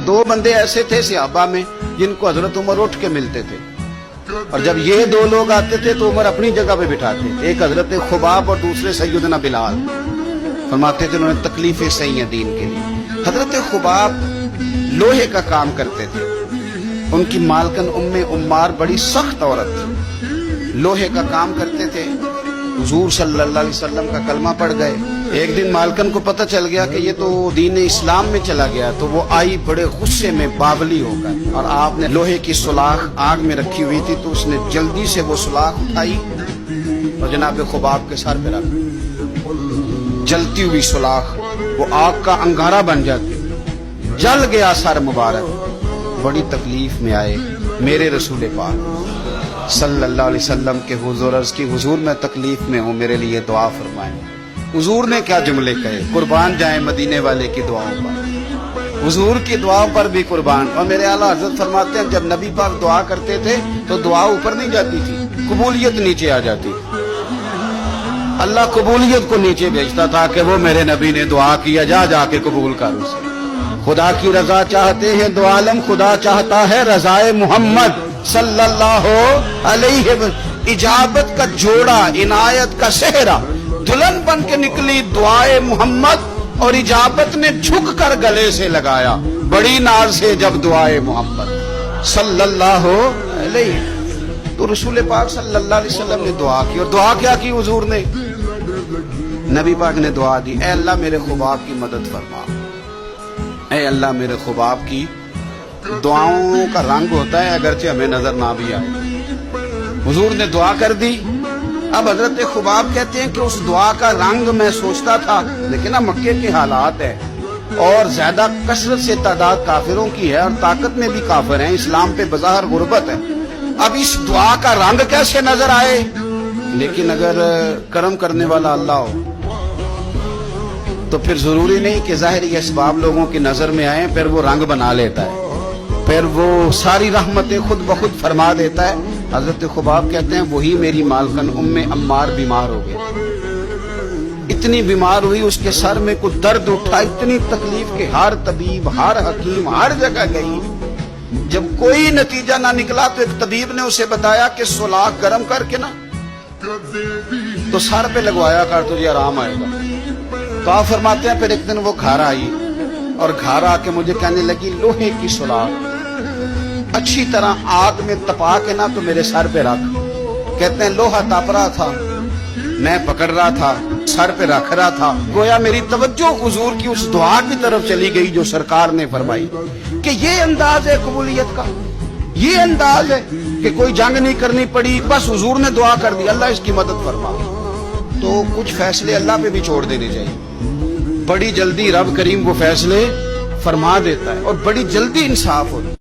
دو بندے ایسے تھے صحابہ میں جن کو حضرت عمر اٹھ کے ملتے تھے، اور جب یہ دو لوگ آتے تھے تو عمر اپنی جگہ پہ بٹھاتے، ایک حضرت خباب اور دوسرے سیدنا بلال، فرماتے تھے انہوں نے تکلیفیں سہی ہیں دین کے لیے۔ حضرت خباب لوہے کا کام کرتے تھے، ان کی مالکن عمار بڑی سخت عورت تھی، لوہے کا کام کرتے تھے۔ حضور صلی اللہ علیہ وسلم کا کلمہ پڑھ گئے، ایک دن مالکن کو پتہ چل گیا کہ یہ تو دین اسلام میں چلا گیا، تو وہ آئی بڑے غصے میں باولی ہو کر، اور آپ نے لوہے کی سلاخ آگ میں رکھی ہوئی تھی تو اس نے جلدی سے وہ سلاخ اٹھائی اور جناب خباب کے سر پہ رکھ، جلتی ہوئی سلاخ وہ آگ کا انگارہ بن جاتی، جل گیا سر مبارک، بڑی تکلیف میں آئے میرے رسول پاک صلی اللہ علیہ وسلم کے حضور، عرض کی حضور میں تکلیف میں ہوں، میرے لیے دعا فرمائیں۔ حضور نے کیا جملے کہے، قربان جائیں مدینے والے کی دعاؤں پر، حضور کی دعاؤں پر بھی قربان۔ اور میرے اعلیٰ حضرت فرماتے ہیں جب نبی پاک دعا کرتے تھے تو دعا اوپر نہیں جاتی تھی، قبولیت نیچے آ جاتی تھی، اللہ قبولیت کو نیچے بھیجتا تھا کہ وہ میرے نبی نے دعا کیا، جا کے قبول کر اسے۔ خدا کی رضا چاہتے ہیں دو عالم، خدا چاہتا ہے رضائے محمد صلی اللہ علیہ وسلم۔ اجابت کا جوڑا، عنایت کا صحرا، دلہن بن کے نکلی دعائے محمد، اور اجابت نے جھک کر گلے سے لگایا بڑی ناز سے جب دعائے محمد صلی اللہ علیہ۔ تو رسول پاک صلی اللہ علیہ وسلم نے دعا کی، اور دعا کیا کی حضور نے؟ نبی پاک نے دعا دی، اے اللہ میرے خباب کی مدد فرما، اے اللہ میرے خباب کی۔ دعاؤں کا رنگ ہوتا ہے اگرچہ ہمیں نظر نہ بھی آئے، حضور نے دعا کر دی۔ اب حضرت خباب کہتے ہیں کہ اس دعا کا رنگ میں سوچتا تھا، لیکن اب مکے کے حالات ہے اور زیادہ کثرت سے تعداد کافروں کی ہے اور طاقت میں بھی کافر ہیں، اسلام پہ بظاہر غربت ہے، اب اس دعا کا رنگ کیسے نظر آئے؟ لیکن اگر کرم کرنے والا اللہ ہو تو پھر ضروری نہیں کہ ظاہری اسباب لوگوں کی نظر میں آئیں، پھر وہ رنگ بنا لیتا ہے، پھر وہ ساری رحمتیں خود بخود فرما دیتا ہے۔ حضرت خباب کہتے ہیں وہی میری مالکن عمار بیمار ہو گئی، اتنی بیمار ہوئی اس کے سر میں کچھ درد اٹھا، اتنی تکلیف کہ ہر طبیب، ہر حکیم، ہر جگہ گئی، جب کوئی نتیجہ نہ نکلا تو ایک طبیب نے اسے بتایا کہ سلاخ گرم کر کے نا تو سر پہ لگوایا کر، تجھے آرام آئے گا۔ تو آپ فرماتے ہیں پھر ایک دن وہ گھر آئی اور گھر آ کے مجھے کہنے لگی لوہے کی سلاخ اچھی طرح آگ میں تپا کے نا تو میرے سر پہ رکھ۔ کہتے ہیں لوہا تپ رہا تھا، میں پکڑ رہا تھا، سر پہ رکھ رہا تھا، گویا میری توجہ حضور کی اس دعا کی طرف چلی گئی جو سرکار نے فرمائی کہ یہ انداز ہے قبولیت کا، یہ انداز ہے کہ کوئی جنگ نہیں کرنی پڑی، بس حضور نے دعا کر دی اللہ اس کی مدد فرما۔ تو کچھ فیصلے اللہ پہ بھی چھوڑ دینے چاہیے، بڑی جلدی رب کریم وہ فیصلے فرما دیتا ہے اور بڑی جلدی انصاف ہوتا ہے۔